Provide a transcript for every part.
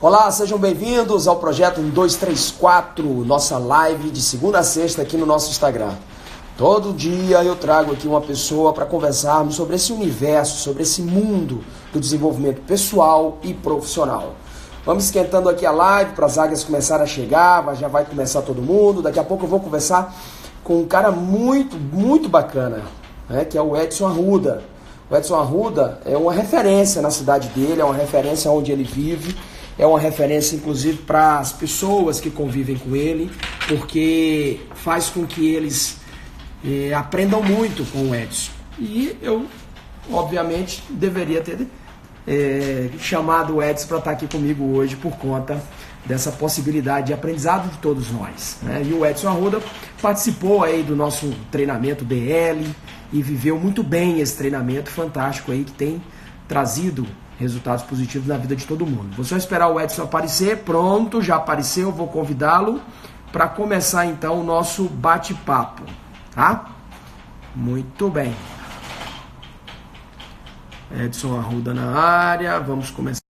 Olá, sejam bem-vindos ao Projeto 1234, nossa live de segunda a sexta aqui no nosso Instagram. Todo dia eu trago aqui uma pessoa para conversarmos sobre esse universo, sobre esse mundo do desenvolvimento pessoal e profissional. Vamos esquentando aqui a live para as águias começarem a chegar, já vai começar todo mundo. Daqui a pouco eu vou conversar com um cara muito bacana, né, que é o Edson Arruda. O Edson Arruda é uma referência na cidade dele, é uma referência onde ele vive, é uma referência inclusive para as pessoas que convivem com ele, porque faz com que eles aprendam muito com o Edson. E eu, obviamente, deveria ter chamado o Edson para estar aqui comigo hoje por conta dessa possibilidade de aprendizado de todos nós, né? E o Edson Arruda participou aí do nosso treinamento DL e viveu muito bem esse treinamento fantástico aí que tem trazido resultados positivos na vida de todo mundo. Vou só esperar o Edson aparecer. Pronto, já apareceu, vou convidá-lo para começar então o nosso bate-papo, tá? Muito bem. Edson Arruda na área, vamos começar.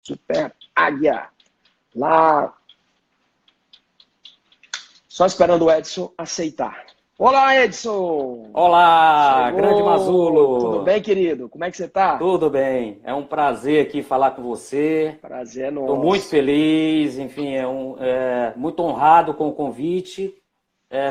Super águia, lá. Só esperando o Edson aceitar. Olá, Edson! Olá, Chegou. Grande Mazulo! Tudo bem, querido? Como é que você tá? Tudo bem. É um prazer aqui falar com você. Prazer é nosso. Estou muito feliz, enfim, muito honrado com o convite.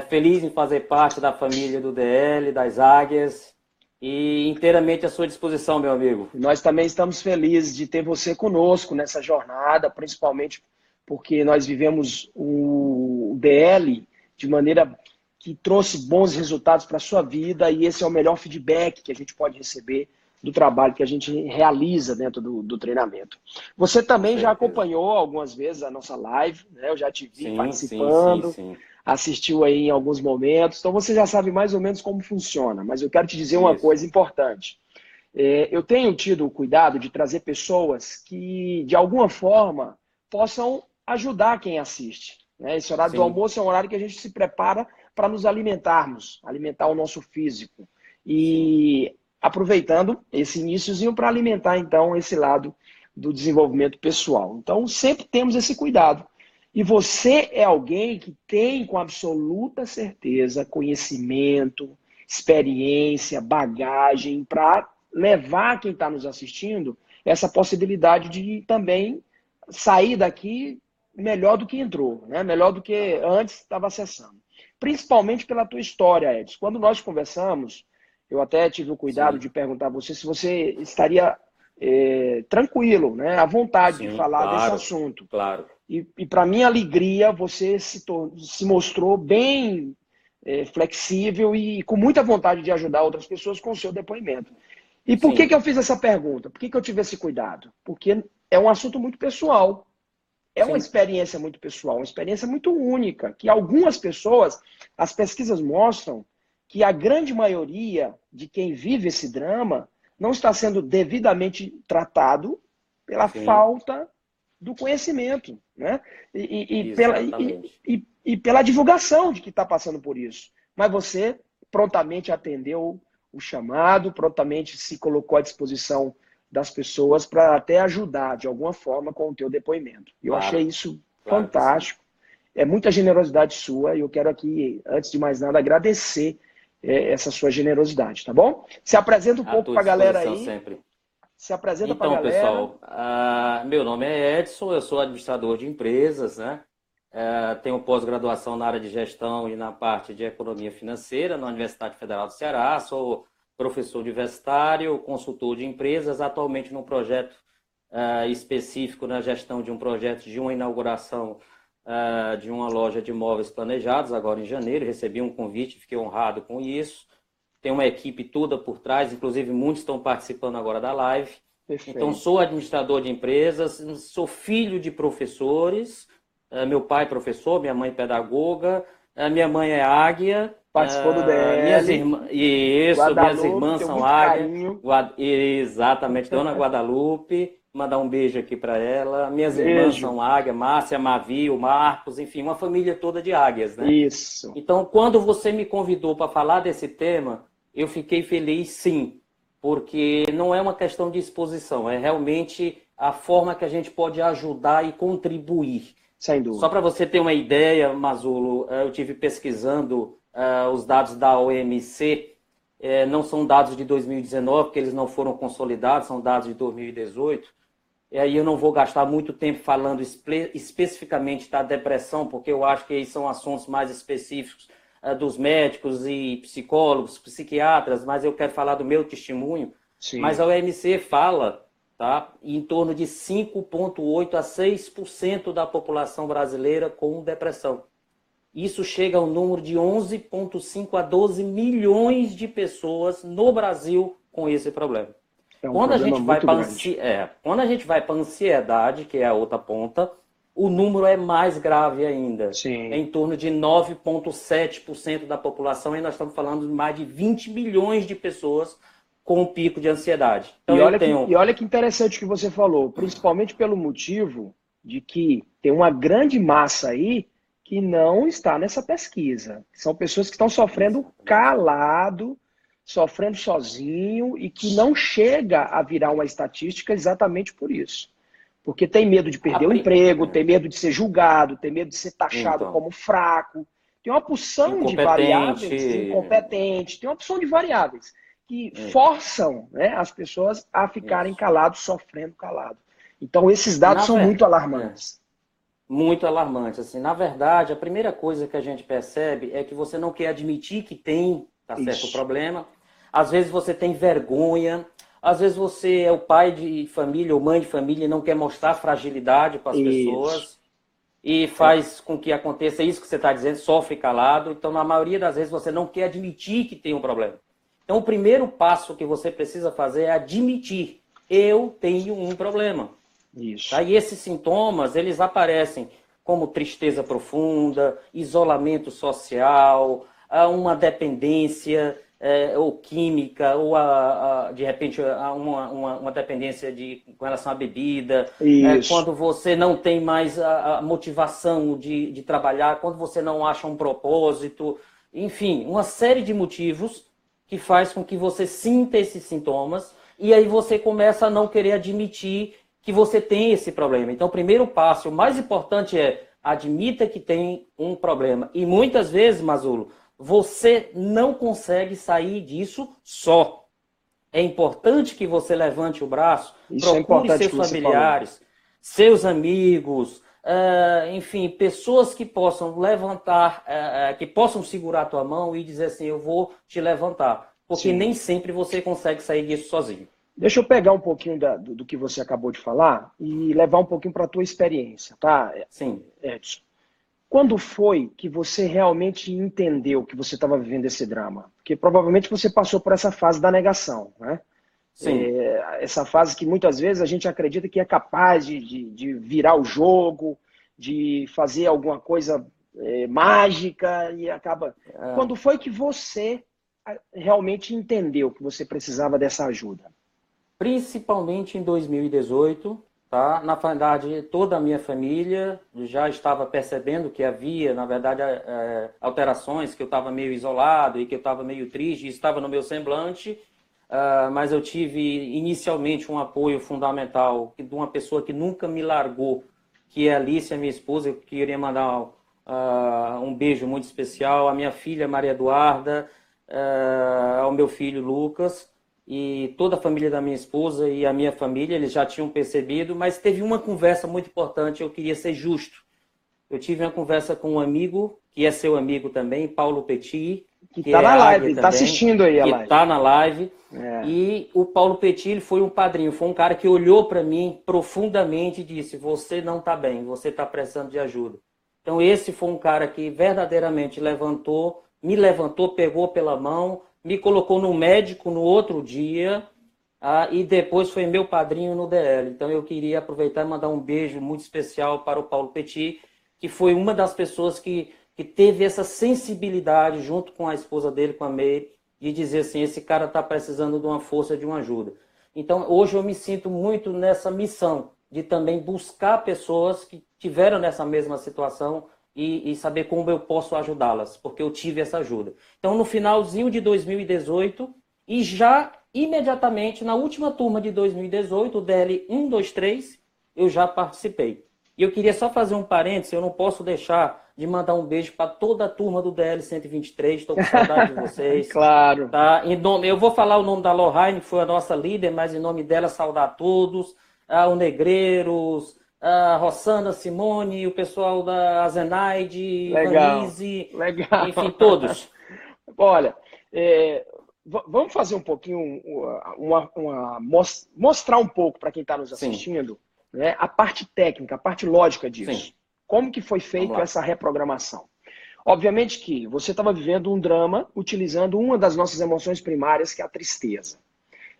Feliz em fazer parte da família do DL, das Águias, e inteiramente à sua disposição, meu amigo. Nós também estamos felizes de ter você conosco nessa jornada, principalmente porque nós vivemos o DL de maneira que trouxe bons resultados para a sua vida, e esse é o melhor feedback que a gente pode receber do trabalho que a gente realiza dentro do treinamento. Você também já acompanhou algumas vezes a nossa live, né? Eu já te vi participando, sim. Assistiu aí em alguns momentos, então você já sabe mais ou menos como funciona, mas eu quero te dizer uma coisa importante. Eu tenho tido o cuidado de trazer pessoas que, de alguma forma, possam ajudar quem assiste, né? Esse horário do almoço é um horário que a gente se prepara para nos alimentarmos, alimentar o nosso físico. E aproveitando esse iniciozinho para alimentar, então, esse lado do desenvolvimento pessoal. Então, sempre temos esse cuidado. E você é alguém que tem, com absoluta certeza, conhecimento, experiência, bagagem, para levar quem está nos assistindo essa possibilidade de também sair daqui melhor do que entrou, né? Melhor do que antes estava acessando. Principalmente pela tua história, Edson. Quando nós conversamos, eu até tive o cuidado de perguntar a você se você estaria tranquilo, né? À vontade de falar desse assunto. Claro. E para minha alegria, você se mostrou bem flexível e com muita vontade de ajudar outras pessoas com o seu depoimento. E por que eu fiz essa pergunta? Por que eu tive esse cuidado? Porque é um assunto muito pessoal. É uma experiência muito pessoal, uma experiência muito única, que algumas pessoas, as pesquisas mostram que a grande maioria de quem vive esse drama não está sendo devidamente tratado pela falta do conhecimento, né? E pela divulgação de que está passando por isso. Mas você prontamente atendeu o chamado, prontamente se colocou à disposição das pessoas para até ajudar de alguma forma com o teu depoimento. Eu achei isso fantástico. É muita generosidade sua e eu quero aqui, antes de mais nada, agradecer essa sua generosidade, tá bom? Se apresenta um pouco para a galera aí. Sempre. Se apresenta para a galera. Então, pessoal, meu nome é Edson, eu sou administrador de empresas, né? Tenho pós-graduação na área de gestão e na parte de economia financeira na Universidade Federal do Ceará, sou professor universitário, consultor de empresas, atualmente num projeto específico na gestão de um projeto de uma inauguração de uma loja de imóveis planejados, agora em janeiro. Recebi um convite, fiquei honrado com isso. Tem uma equipe toda por trás, inclusive muitos estão participando agora da live. Perfeito. Então, sou administrador de empresas, sou filho de professores, meu pai é professor, minha mãe é pedagoga, minha mãe é águia. Participou do DL. Minhas irmãs são águia. Exatamente, Dona Guadalupe. Mandar um beijo aqui para ela. Minhas irmãs são águia, Márcia, Mavi, o Marcos, enfim, uma família toda de águias, né? Isso. Então, quando você me convidou para falar desse tema, eu fiquei feliz, sim, porque não é uma questão de exposição, é realmente a forma que a gente pode ajudar e contribuir. Sem dúvida. Só para você ter uma ideia, Mazzulo, eu tive pesquisando os dados da OMC, não são dados de 2019, porque eles não foram consolidados, são dados de 2018. E aí eu não vou gastar muito tempo falando especificamente da depressão, porque eu acho que aí são assuntos mais específicos dos médicos e psicólogos, psiquiatras, mas eu quero falar do meu testemunho. Sim. Mas a OMC fala, tá, em torno de 5,8% a 6% da população brasileira com depressão. Isso chega ao número de 11,5 a 12 milhões de pessoas no Brasil com esse problema. Quando a gente vai para a ansiedade, que é a outra ponta, o número é mais grave ainda. Sim. É em torno de 9,7% da população, e nós estamos falando de mais de 20 milhões de pessoas com um pico de ansiedade. Então, e olha que interessante o que você falou, principalmente pelo motivo de que tem uma grande massa aí que não está nessa pesquisa. São pessoas que estão sofrendo calado, sofrendo sozinho e que não chega a virar uma estatística exatamente por isso. Porque tem medo de perder o emprego, tem medo de ser julgado, tem medo de ser taxado como fraco. Tem uma porção de variáveis, incompetente, tem uma porção de variáveis que forçam, né, as pessoas a ficarem calados, sofrendo calado. Então esses dados são muito alarmantes. Muito alarmantes. Assim, na verdade, a primeira coisa que a gente percebe é que você não quer admitir que tem certo problema. Às vezes você tem vergonha, às vezes você é o pai de família ou mãe de família e não quer mostrar fragilidade para as pessoas e faz com que aconteça isso que você está dizendo, sofre calado. Então, na maioria das vezes, você não quer admitir que tem um problema. Então, o primeiro passo que você precisa fazer é admitir: eu tenho um problema. Isso. Aí esses sintomas, eles aparecem como tristeza profunda, isolamento social, uma dependência ou química, ou de repente uma dependência com relação à bebida, quando você não tem mais a motivação de trabalhar, quando você não acha um propósito, enfim, uma série de motivos que faz com que você sinta esses sintomas e aí você começa a não querer admitir que você tem esse problema. Então, o primeiro passo, o mais importante é admita que tem um problema. E muitas vezes, Mazzulo, você não consegue sair disso só. É importante que você levante o braço, procure seus familiares, seus amigos, enfim, pessoas que possam levantar, que possam segurar a tua mão e dizer assim: eu vou te levantar. Porque nem sempre você consegue sair disso sozinho. Deixa eu pegar um pouquinho do que você acabou de falar e levar um pouquinho para a tua experiência, tá? Sim. Edson, quando foi que você realmente entendeu que você estava vivendo esse drama? Porque provavelmente você passou por essa fase da negação, né? Sim. Essa fase que muitas vezes a gente acredita que é capaz de virar o jogo, de fazer alguma coisa mágica e acaba... Quando foi que você realmente entendeu que você precisava dessa ajuda? Principalmente em 2018, tá? Na verdade, toda a minha família já estava percebendo que havia, na verdade, alterações, que eu estava meio isolado e que eu estava meio triste, isso estava no meu semblante, mas eu tive inicialmente um apoio fundamental de uma pessoa que nunca me largou, que é a Alice, a minha esposa. Eu queria mandar um beijo muito especial à minha filha Maria Eduarda, ao meu filho Lucas, e toda a família da minha esposa e a minha família. Eles já tinham percebido, mas teve uma conversa muito importante. Eu queria ser justo. Eu tive uma conversa com um amigo, que é seu amigo também, Paulo Petit, que está na live, está assistindo aí a live. Está na live. E o Paulo Petit, ele foi um padrinho, foi um cara que olhou para mim profundamente e disse: você não está bem, você está precisando de ajuda. Então esse foi um cara que verdadeiramente me levantou, pegou pela mão, me colocou no médico no outro dia, e depois foi meu padrinho no DL. Então eu queria aproveitar e mandar um beijo muito especial para o Paulo Petit, que foi uma das pessoas que teve essa sensibilidade, junto com a esposa dele, com a May, de dizer assim: esse cara está precisando de uma força, de uma ajuda. Então hoje eu me sinto muito nessa missão de também buscar pessoas que tiveram nessa mesma situação e saber como eu posso ajudá-las, porque eu tive essa ajuda. Então, no finalzinho de 2018, e já imediatamente, na última turma de 2018, o DL 123, eu já participei. E eu queria só fazer um parênteses, eu não posso deixar de mandar um beijo para toda a turma do DL 123, estou com saudade de vocês. Claro. Tá? Eu vou falar o nome da Lohane, que foi a nossa líder, mas em nome dela saudar a todos, o Negreiros, a Rossana Simone, o pessoal da Zenaide, Legal. Vanise, Legal. enfim, todos. Olha, vamos fazer um pouquinho, mostrar um pouco para quem está nos Sim, assistindo, né, a parte técnica, a parte lógica disso. sim, Como que foi vamos feito lá. essa reprogramação? Obviamente que você estava vivendo um drama utilizando uma das nossas emoções primárias, que é a tristeza.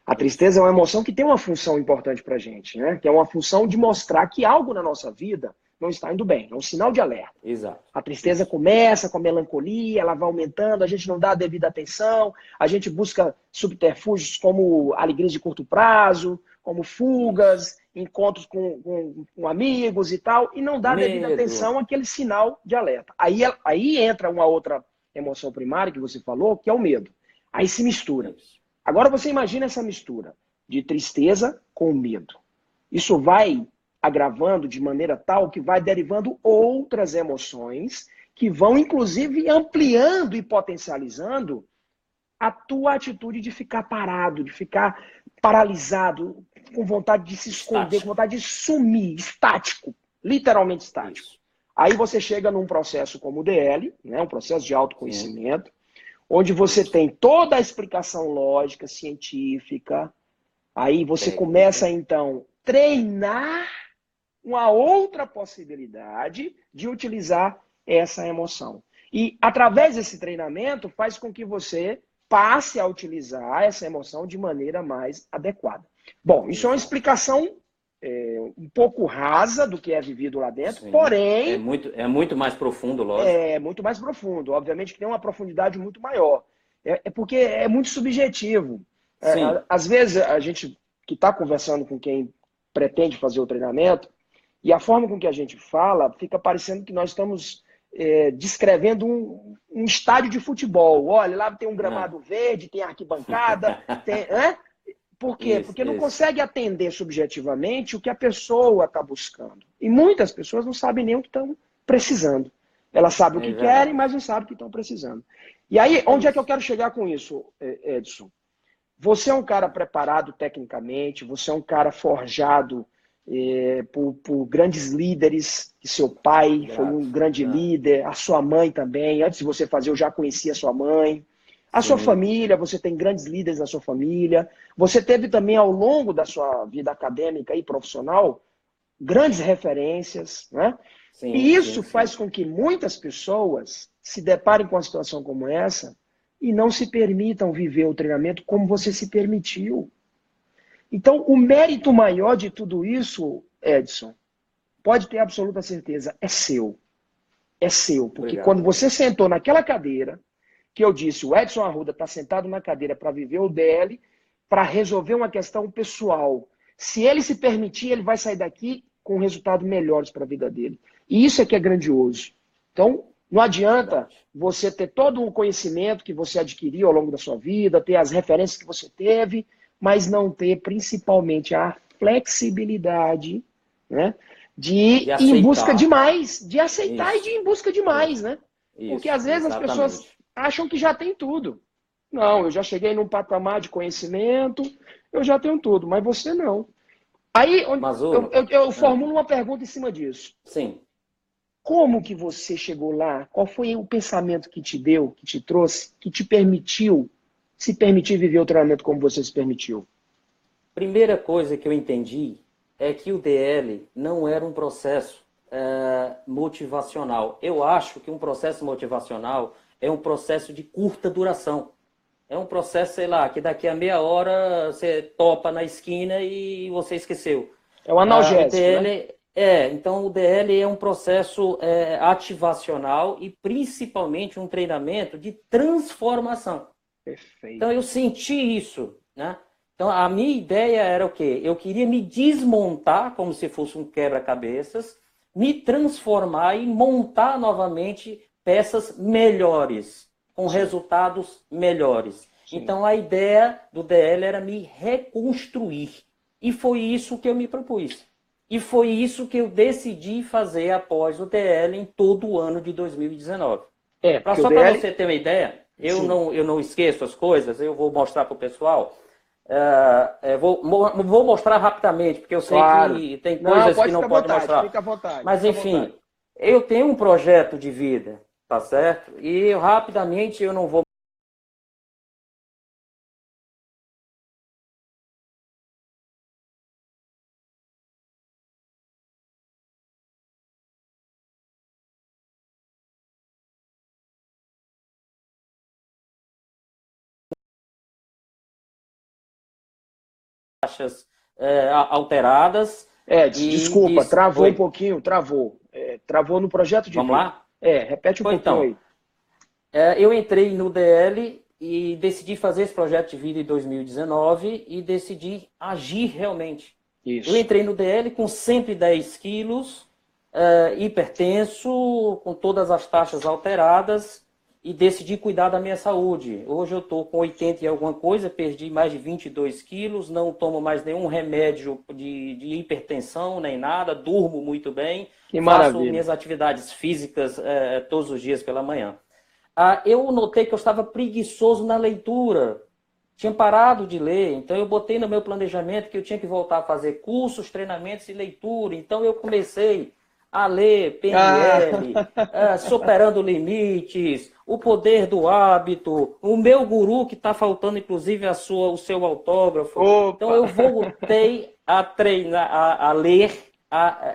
A Isso, tristeza é uma emoção que tem uma função importante para a gente, né? Que é uma função de mostrar que algo na nossa vida não está indo bem. É um sinal de alerta. exato. A tristeza Isso, começa com a melancolia, ela vai aumentando, a gente não dá a devida atenção, a gente busca subterfúgios como alegrias de curto prazo, como isso. fugas, encontros com amigos e tal, e não dá a devida Medo. atenção àquele sinal de alerta. Aí entra uma outra emoção primária que você falou, que é o medo. Aí se mistura. Isso. Agora você imagina essa mistura de tristeza com medo. Isso vai agravando de maneira tal que vai derivando outras emoções que vão, inclusive, ampliando e potencializando a tua atitude de ficar parado, de ficar paralisado, com vontade de se esconder, com Estático. vontade de sumir, estático, literalmente estático. Isso. Aí você chega num processo como o DL, né, um processo de Sim. autoconhecimento, onde você Isso. tem toda a explicação lógica, científica. Aí você Técnica. começa, então, treinar uma outra possibilidade de utilizar essa emoção. E, através desse treinamento, faz com que você passe a utilizar essa emoção de maneira mais adequada. Bom, isso é uma Exato. explicação um pouco rasa do que é vivido lá dentro, Sim. porém, É muito mais profundo, lógico. é muito mais profundo. Obviamente que tem uma profundidade muito maior. É porque é muito subjetivo. Sim. Às vezes, a gente que está conversando com quem pretende fazer o treinamento, e a forma com que a gente fala, fica parecendo que nós estamos descrevendo um estádio de futebol. Olha, lá tem um Não. gramado verde, tem arquibancada, tem. Por quê? Isso, Porque não isso. consegue atender subjetivamente o que a pessoa está buscando. E muitas pessoas não sabem nem o que estão precisando. Elas sabem o É que querem, verdade. mas não sabem o que estão precisando. E aí, É onde é que eu isso. quero chegar com isso, Edson? Você é um cara preparado tecnicamente, você é um cara forjado por grandes líderes, que seu pai foi Grato. um grande Grato. líder, a sua mãe também. Antes de você fazer, eu já conhecia a sua mãe. A sua Sim. família, você tem grandes líderes na sua família. Você teve também, ao longo da sua vida acadêmica e profissional, grandes referências, né? Sim, E sim, isso sim. faz com que muitas pessoas se deparem com uma situação como essa e não se permitam viver o treinamento como você se permitiu. Então, o mérito maior de tudo isso, Edson, pode ter absoluta certeza, é seu. É seu. Porque quando Obrigado. você sentou naquela cadeira, que eu disse, o Edson Arruda está sentado na cadeira para viver o DL, para resolver uma questão pessoal. Se ele se permitir, ele vai sair daqui com resultados melhores para a vida dele. E isso é que é grandioso. Então, não adianta Verdade. você ter todo o conhecimento que você adquiriu ao longo da sua vida, ter as referências que você teve, mas não ter principalmente a flexibilidade, né, de De ir em busca de aceitar. mais, de aceitar e de Isso. ir em busca de mais, Isso. né? Porque Isso. às vezes as pessoas Exatamente. acham que já tem tudo. Não, eu já cheguei num patamar de conhecimento, eu já tenho tudo, mas você não. Aí Mas eu ah, formulo uma pergunta em cima disso. sim. Como que você chegou lá? Qual foi o pensamento que te deu, que te trouxe, que te permitiu se permitir viver o treinamento como você se permitiu? Primeira coisa que eu entendi é que o DL não era um processo motivacional. Eu acho que um processo motivacional é um processo de curta duração. É um processo, sei lá, que daqui a meia hora você topa na esquina e você esqueceu. É um O analgésico, né? DL então o DL é um processo ativacional e principalmente um treinamento de transformação. Então eu Perfeito. senti isso, né? Então a minha ideia era o quê? Eu queria me desmontar como se fosse um quebra-cabeças, me transformar e montar novamente peças melhores, com Sim, resultados melhores. Sim. Então, a ideia do DL era me reconstruir. E foi isso que eu me propus. E foi isso que eu decidi fazer após o DL em todo o ano de 2019. Porque o Só para DL. você ter uma ideia, Sim, eu não esqueço as coisas, eu vou mostrar para o pessoal. Vou mostrar rapidamente, porque eu sei claro. que tem Não, coisas que pode não ficar à pode vontade, mostrar. fica à vontade, Mas, fica à vontade. enfim, eu tenho um projeto de vida, tá certo? E rapidamente eu não vou taxas alteradas e Desculpa, disse, travou um oi, pouquinho, travou. Travou no projeto de vamos vida. lá? Repete um pouquinho Então, aí. eu entrei no DL e decidi fazer esse projeto de vida em 2019 e decidi agir realmente. Eu Isso. entrei no DL com 110 quilos, hipertenso, com todas as taxas alteradas e decidi cuidar da minha saúde. Hoje eu estou com 80 e alguma coisa, perdi mais de 22 quilos, não tomo mais nenhum remédio de hipertensão, nem nada, durmo muito bem, Que faço maravilha. minhas atividades físicas todos os dias pela manhã. Eu notei que eu estava preguiçoso na leitura. Tinha parado de ler, então eu botei no meu planejamento que eu tinha que voltar a fazer cursos, treinamentos e leitura. Então eu comecei a ler Ah, PNL, Superando Limites, O Poder do Hábito, o meu guru que está faltando inclusive o seu autógrafo. Então opa! eu voltei a treinar, a ler.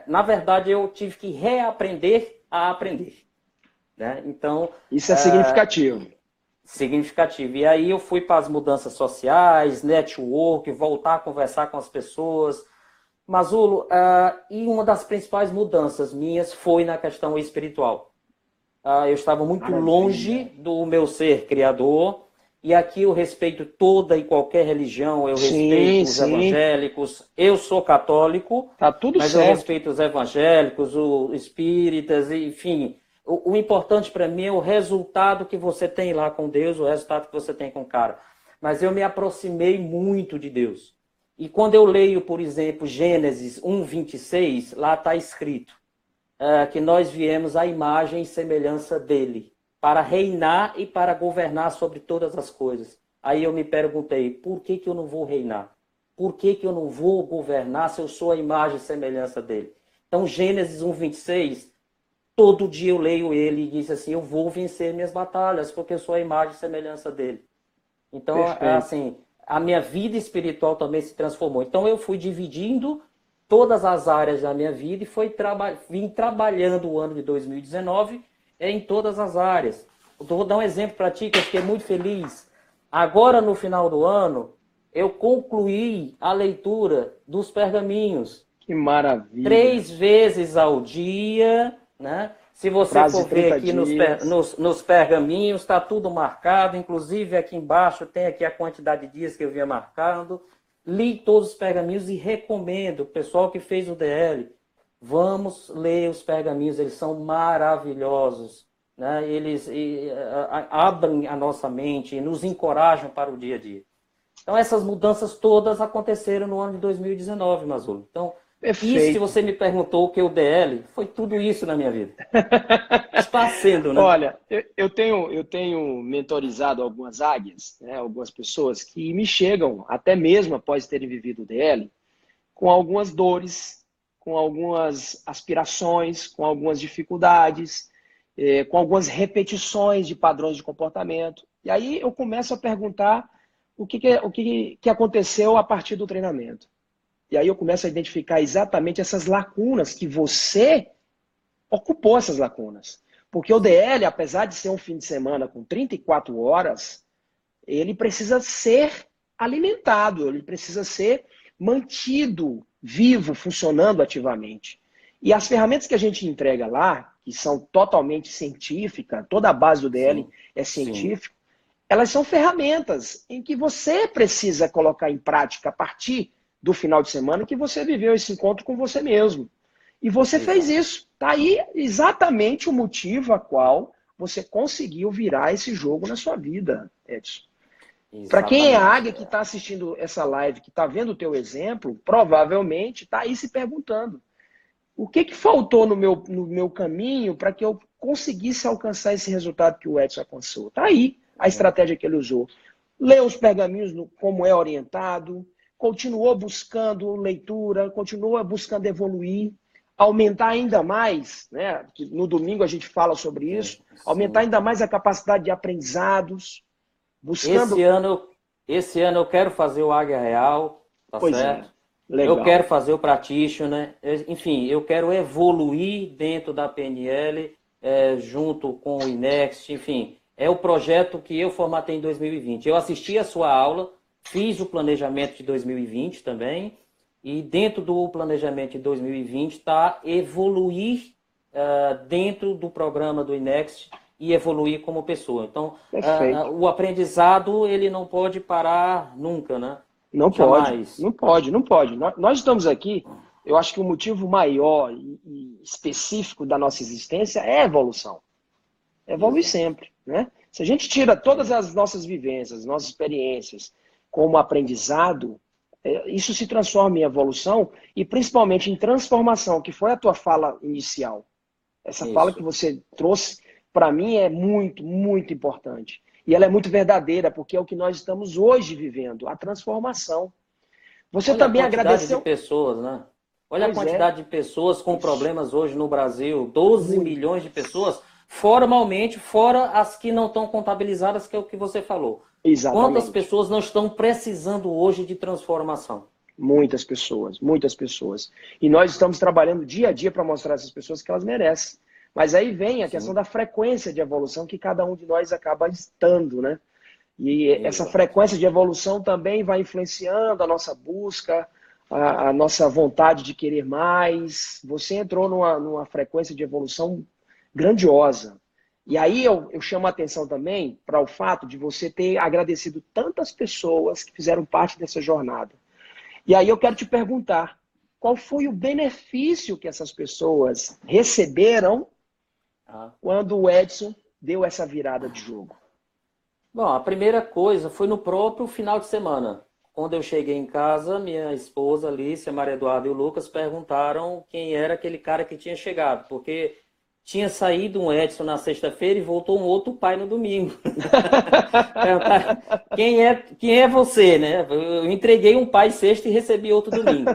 Na verdade eu tive que reaprender a aprender. Né? Então, Isso é significativo. significativo. E aí eu fui para as mudanças sociais, network, voltar a conversar com as pessoas. Masulo, e uma das principais mudanças minhas foi na questão espiritual. Eu estava muito longe Maravilha. do meu ser criador, e aqui eu respeito toda e qualquer religião, eu Sim, respeito os sim. evangélicos, eu sou católico, Tá tudo mas eu certo. respeito os evangélicos, os espíritas, enfim. O importante para mim é o resultado que você tem lá com Deus, o resultado que você tem com o cara. Mas eu me aproximei muito de Deus. E quando eu leio, por exemplo, Gênesis 1:26, lá está escrito que nós viemos à imagem e semelhança dele, para reinar e para governar sobre todas as coisas. Aí eu me perguntei, por que eu não vou reinar? Por que eu não vou governar se eu sou a imagem e semelhança dele? Então, Gênesis 1:26, todo dia eu leio ele e diz assim, eu vou vencer minhas batalhas, porque eu sou a imagem e semelhança dele. Então, Perfeito. assim, a minha vida espiritual também se transformou. Então, eu fui dividindo todas as áreas da minha vida e vim trabalhando o ano de 2019 em todas as áreas. Eu vou dar um exemplo para ti, que eu fiquei muito feliz. Agora, no final do ano, eu concluí a leitura dos pergaminhos Que maravilha. 3 vezes ao dia, né? Se você Prazo for de ver 30 aqui dias. nos pergaminhos, está tudo marcado, inclusive aqui embaixo tem aqui a quantidade de dias que eu vinha marcando. Li todos os pergaminhos e recomendo, o pessoal que fez o DL, vamos ler os pergaminhos, eles são maravilhosos. Né? Eles abrem a nossa mente e nos encorajam para o dia a dia. Então, essas mudanças todas aconteceram no ano de 2019, Mazul. Então, isso que Perfeito. você me perguntou, o que é o DL, foi tudo isso na minha vida. Está sendo, né? Olha, eu tenho mentorizado algumas águias, né, algumas pessoas que me chegam, até mesmo após terem vivido o DL, com algumas dores, com algumas aspirações, com algumas dificuldades, com algumas repetições de padrões de comportamento. E aí eu começo a perguntar o que aconteceu a partir do treinamento. E aí eu começo a identificar exatamente essas lacunas que você ocupou essas lacunas. Porque o Sim, DL, apesar de ser um fim de semana com 34 horas, ele precisa ser alimentado, ele precisa ser mantido vivo, funcionando ativamente. E as ferramentas que a gente entrega lá, que são totalmente científicas, toda a base do DL sim, é sim. científica, elas são ferramentas em que você precisa colocar em prática a partir do final de semana que você viveu esse encontro com você mesmo. E você fez Exato. isso. Está aí exatamente o motivo a qual você conseguiu virar esse jogo na sua vida, Edson. Para quem é Exatamente. águia que está assistindo essa live, que está vendo o teu exemplo, provavelmente está aí se perguntando: o que faltou no meu caminho para que eu conseguisse alcançar esse resultado que o Edson alcançou? Está aí a estratégia que ele usou. Leu os pergaminhos como é orientado, continuou buscando leitura, continuou buscando evoluir, aumentar ainda mais, né? No domingo a gente fala sobre isso, aumentar Sim. ainda mais a capacidade de aprendizados, Esse buscando. ano, esse ano eu quero fazer o Águia Real, tá Pois é, certo? Eu quero legal. fazer o Practitioner, enfim, eu quero evoluir dentro da PNL, junto com o Inext, enfim, é o projeto que eu formatei em 2020. Eu assisti a sua aula, fiz o planejamento de 2020 também, e dentro do planejamento de 2020 está evoluir dentro do programa do Inext e evoluir como pessoa. Então, Perfeito. o aprendizado ele não pode parar nunca, né? Não pode, Jamais. não pode, não pode. Nós estamos aqui, eu acho que o motivo maior e específico da nossa existência é a evolução. Evolui Exato. sempre, né? Se a gente tira todas as nossas vivências, nossas experiências como aprendizado, isso se transforma em evolução e principalmente em transformação, que foi a tua fala inicial. Essa fala que Isso. você trouxe, para mim, é muito, muito importante. E ela é muito verdadeira, porque é o que nós estamos hoje vivendo, a transformação. Você Olha a também quantidade de agradeceu? pessoas, né? Olha a Pois é, quantidade de pessoas com problemas hoje no Brasil. 12 muito. milhões de pessoas, formalmente, fora as que não estão contabilizadas, que é o que você falou. Quantas Exatamente. pessoas não estão precisando hoje de transformação? Muitas pessoas, muitas pessoas. E nós estamos trabalhando dia a dia para mostrar a essas pessoas que elas merecem. Mas aí vem a questão Sim, da frequência de evolução que cada um de nós acaba estando, né? E essa exato. frequência de evolução também vai influenciando a nossa busca, a nossa vontade de querer mais. Você entrou numa frequência de evolução grandiosa. E aí eu chamo a atenção também para o fato de você ter agradecido tantas pessoas que fizeram parte dessa jornada. E aí eu quero te perguntar, qual foi o benefício que essas pessoas receberam Ah. quando o Edson deu essa virada de jogo? Bom, a primeira coisa foi no próprio final de semana. Quando eu cheguei em casa, minha esposa, Alice, a Maria Eduarda e o Lucas perguntaram quem era aquele cara que tinha chegado, porque tinha saído um Edson na sexta-feira e voltou um outro pai no domingo. Perguntaram quem é você, né? Eu entreguei um pai sexta e recebi outro domingo.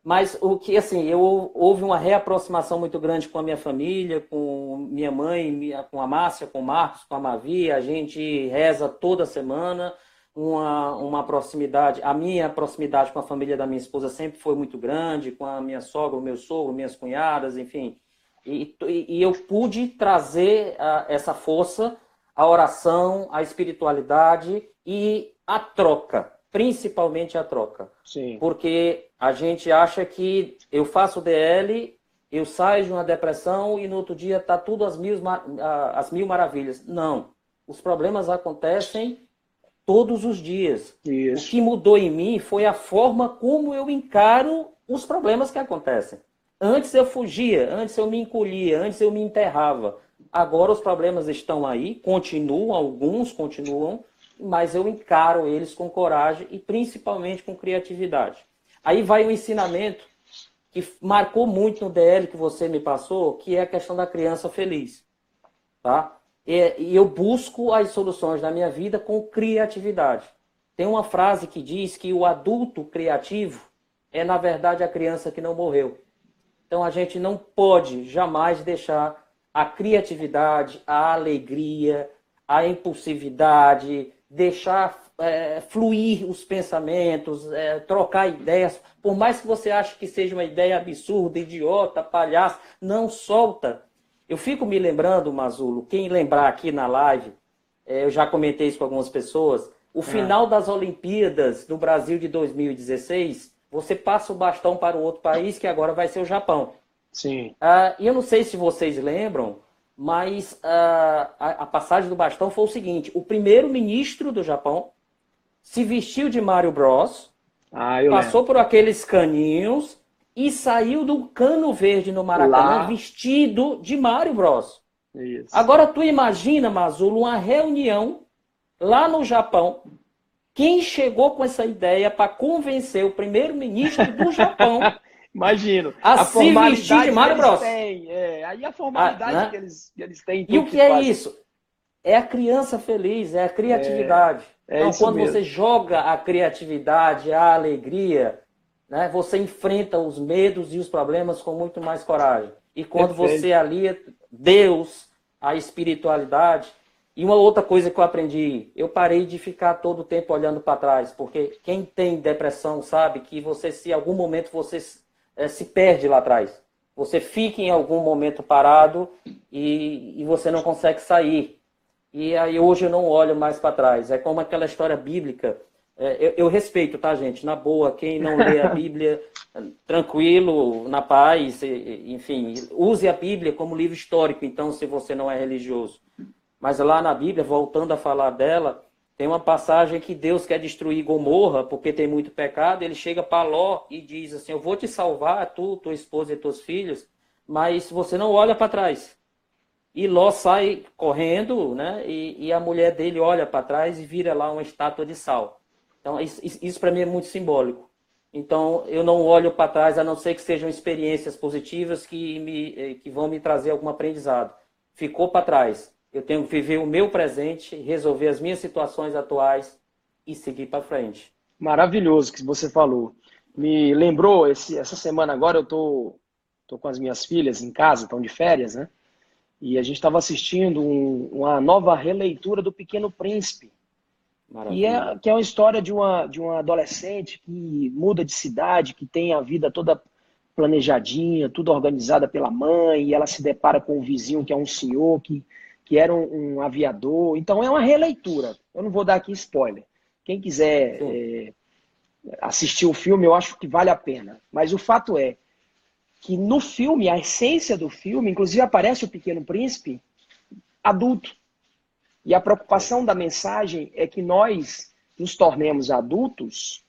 Mas o que, assim, houve uma reaproximação muito grande com a minha família, com minha mãe, com a Márcia, com o Marcos, com a Mavi. A gente reza toda semana, uma proximidade. A minha proximidade com a família da minha esposa sempre foi muito grande, com a minha sogra, o meu sogro, minhas cunhadas, enfim. E eu pude trazer essa força, a oração, a espiritualidade e a troca, principalmente a troca. Sim. Porque a gente acha que eu faço DL, eu saio de uma depressão e no outro dia está tudo às mil maravilhas. Não. Os problemas acontecem todos os dias. O Isso. que mudou em mim foi a forma como eu encaro os problemas que acontecem. Antes eu fugia, antes eu me encolhia, antes eu me enterrava. Agora os problemas estão aí, continuam, alguns continuam, mas eu encaro eles com coragem e principalmente com criatividade. Aí vai o ensinamento que marcou muito no DL que você me passou, que é a questão da criança feliz. Tá? E eu busco as soluções da minha vida com criatividade. Tem uma frase que diz que o adulto criativo é, na verdade, a criança que não morreu. Então a gente não pode jamais deixar a criatividade, a alegria, a impulsividade, deixar fluir os pensamentos, trocar ideias. Por mais que você ache que seja uma ideia absurda, idiota, palhaço, não solta. Eu fico me lembrando, Mazulo, quem lembrar aqui na live, eu já comentei isso com algumas pessoas, o final das Olimpíadas do Brasil de 2016, você passa o bastão para o outro país, que agora vai ser o Japão. Sim. E eu não sei se vocês lembram, mas a passagem do bastão foi o seguinte: o primeiro-ministro do Japão se vestiu de Mario Bros, Eu passou lembro. por aqueles caninhos e saiu do cano verde no Maracanã Lá, vestido de Mario Bros. isso. Agora tu imagina, Mazulo, uma reunião lá no Japão, Quem chegou com essa ideia para convencer o primeiro-ministro do Japão Imagino. a A se vestir de formalidade que Mario eles Bros? têm. Aí a formalidade Né? que eles têm em E tudo o que que é fazem. isso? É a criança feliz, é a criatividade. É Então, isso quando você mesmo. joga a criatividade, a alegria, né, você enfrenta os medos e os problemas com muito mais coragem. E quando você Perfeito. alia Deus, a espiritualidade. E uma outra coisa que eu aprendi, eu parei de ficar todo o tempo olhando para trás, porque quem tem depressão sabe que você, se em algum momento você se perde lá atrás. Você fica em algum momento parado e você não consegue sair. E aí hoje eu não olho mais para trás. É como aquela história bíblica. Eu respeito, tá, gente? Na boa, quem não lê a Bíblia, tranquilo, na paz, enfim, use a Bíblia como livro histórico, então, se você não é religioso. Mas lá na Bíblia, voltando a falar dela, tem uma passagem que Deus quer destruir Gomorra, porque tem muito pecado. Ele chega para Ló e diz assim: eu vou te salvar, tu, tua esposa e teus filhos, mas você não olha para trás. E Ló sai correndo, né? E a mulher dele olha para trás e vira lá uma estátua de sal. Então, isso para mim é muito simbólico. Então, eu não olho para trás, a não ser que sejam experiências positivas que vão me trazer algum aprendizado. Ficou para trás. Eu tenho que viver o meu presente, resolver as minhas situações atuais e seguir para frente. Maravilhoso que você falou. Me lembrou, essa semana agora eu tô com as minhas filhas em casa, estão de férias, né? E a gente estava assistindo uma nova releitura do Pequeno Príncipe. Maravilha. Que é uma história de uma adolescente que muda de cidade, que tem a vida toda planejadinha, tudo organizada pela mãe, e ela se depara com um vizinho que é um senhor, que era um aviador. Então é uma releitura. Eu não vou dar aqui spoiler. Quem quiser Sim. assistir o filme, eu acho que vale a pena. Mas o fato é que no filme, a essência do filme, inclusive aparece o Pequeno Príncipe adulto. E a preocupação da mensagem é que nós nos tornemos adultos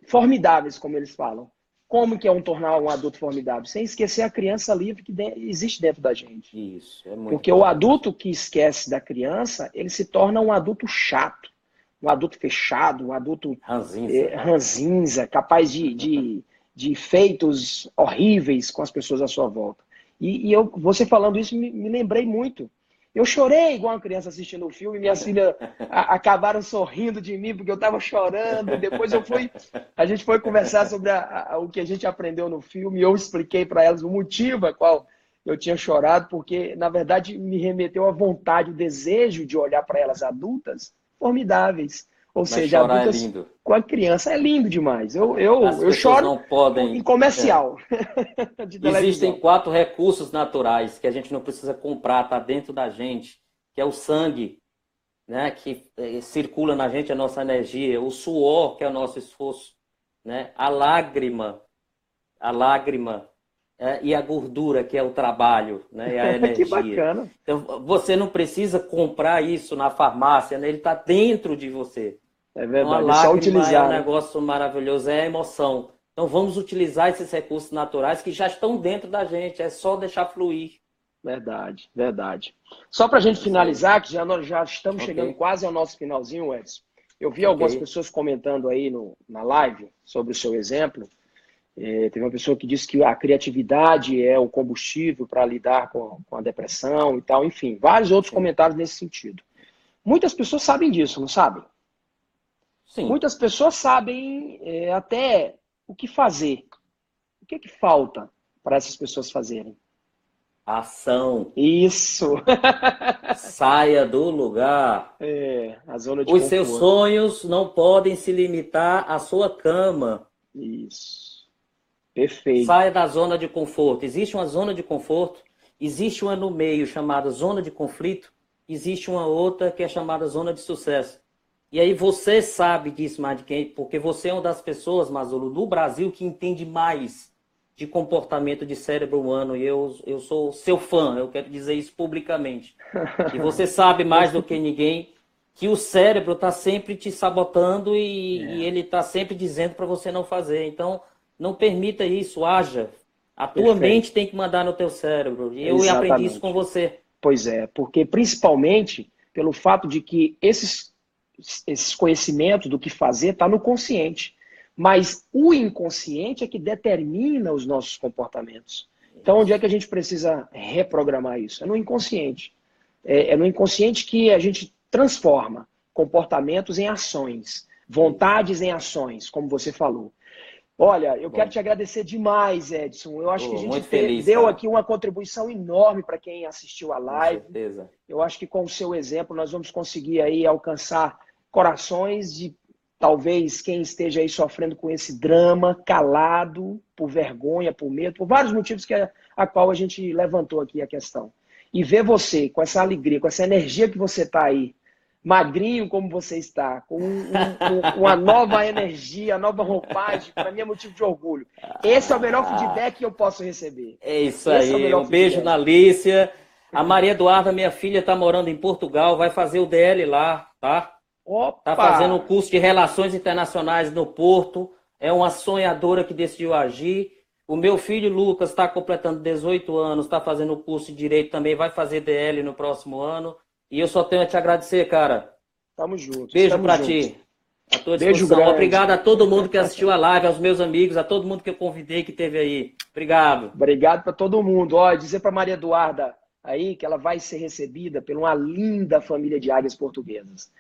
formidáveis, como eles falam. Como que é tornar um adulto formidável? Sem esquecer a criança livre que existe dentro da gente. Isso, é muito Porque o importante. adulto que esquece da criança, ele se torna um adulto chato, um adulto fechado, um adulto Ranzinza. ranzinza, capaz de feitos horríveis com as pessoas à sua volta. Você falando isso, me lembrei muito. Eu chorei igual uma criança assistindo o filme, minhas filhas acabaram sorrindo de mim porque eu estava chorando. Depois a gente foi conversar sobre o que a gente aprendeu no filme e eu expliquei para elas o motivo a qual eu tinha chorado, porque na verdade me remeteu à vontade, o desejo de olhar para elas adultas formidáveis, ou Mas seja, chorar é adultas lindo. com a criança. É lindo demais. As Eu pessoas choro não em podem. comercial de Existem televisão. 4 recursos naturais que a gente não precisa comprar, está dentro da gente, que é o sangue, né, que circula na gente a nossa energia, o suor, que é o nosso esforço, né, a lágrima e a gordura, que é o trabalho, né, e a Que energia. bacana. Então, você não precisa comprar isso na farmácia, né, ele está dentro de você. É Então, a verdade, é só lágrima é um utilizar, né? negócio maravilhoso, é a emoção. Então, vamos utilizar esses recursos naturais que já estão dentro da gente, é só deixar fluir. Verdade, verdade. Só para a gente É isso aí. finalizar, que nós já estamos Ok, chegando quase ao nosso finalzinho, Edson. Eu vi ok. algumas pessoas comentando aí na live sobre o seu exemplo. Teve uma pessoa que disse que a criatividade é o combustível para lidar com a depressão e tal. Enfim, vários outros Sim, comentários nesse sentido. Muitas pessoas sabem disso, não sabem? sim. Muitas pessoas sabem até o que fazer. O que falta para essas pessoas fazerem? Ação. Isso! Saia do lugar. A zona de Os seus conforto. sonhos não podem se limitar à sua cama. Isso. Perfeito. Saia da zona de conforto. Existe uma zona de conforto, existe uma no meio chamada zona de conflito, existe uma outra que é chamada zona de sucesso. E aí você sabe disso mais de quem, porque você é uma das pessoas, Mazolo, do Brasil que entende mais de comportamento de cérebro humano. E eu sou seu fã, eu quero dizer isso publicamente. E você sabe mais do que ninguém que o cérebro está sempre te sabotando e ele está sempre dizendo para você não fazer. Então, não permita isso, haja. A tua Perfeito. mente tem que mandar no teu cérebro. E eu aprendi isso com Exatamente. você. Pois é, porque principalmente pelo fato de que esses esses conhecimentos do que fazer está no consciente. Mas o inconsciente é que determina os nossos comportamentos. Então, onde é que a gente precisa reprogramar isso? É no inconsciente. É no inconsciente que a gente transforma comportamentos em ações, vontades em ações, como você falou. Olha, eu quero te agradecer demais, Edson. Eu acho que a gente deu aqui uma contribuição enorme para quem assistiu a live. Com certeza. Eu acho que com o seu exemplo nós vamos conseguir aí alcançar corações de talvez quem esteja aí sofrendo com esse drama, calado, por vergonha, por medo, por vários motivos a qual a gente levantou aqui a questão. E ver você com essa alegria, com essa energia que você está aí, magrinho como você está, com uma nova energia, nova roupagem, para mim é motivo de orgulho. Esse é o melhor feedback que eu posso receber. É isso aí, um beijo na Lícia. A Maria Eduarda, minha filha, está morando em Portugal, vai fazer o DL lá, tá? Opa! Está fazendo um curso de Relações Internacionais no Porto, é uma sonhadora que decidiu agir. O meu filho Lucas está completando 18 anos, está fazendo o curso de Direito também, vai fazer DL no próximo ano. E eu só tenho a te agradecer, cara. Tamo junto. Beijo pra ti. A tua disposição. Obrigado a todo mundo que assistiu a live, aos meus amigos, a todo mundo que eu convidei que esteve aí. Obrigado. Obrigado para todo mundo. Ó, dizer para Maria Eduarda aí que ela vai ser recebida por uma linda família de águias portuguesas.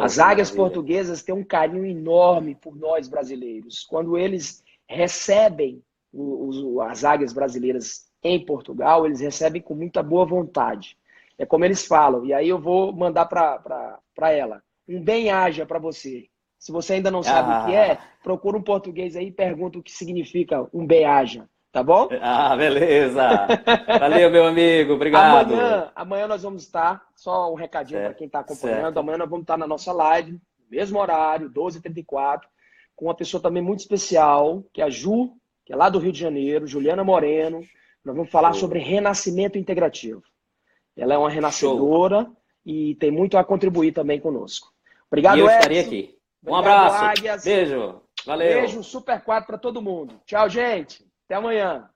As águias portuguesas têm um carinho enorme por nós brasileiros. Quando eles recebem as águias brasileiras em Portugal, eles recebem com muita boa vontade. É como eles falam. E aí eu vou mandar para ela. Um bem-aja para você. Se você ainda não sabe o que é, procura um português aí e pergunta o que significa um bem-aja. Tá bom? Beleza. Valeu, meu amigo. Obrigado. Amanhã nós vamos estar, só um recadinho para quem está acompanhando. Amanhã nós vamos estar na nossa live, mesmo horário, 12h34, com uma pessoa também muito especial, que é a Ju, que é lá do Rio de Janeiro, Juliana Moreno. Nós vamos falar sobre renascimento integrativo. Ela é uma renascedora e tem muito a contribuir também conosco. Obrigado, Edson. Eu estarei aqui. Um abraço. Beijo. Valeu. Beijo, Super 4 para todo mundo. Tchau, gente. Até amanhã.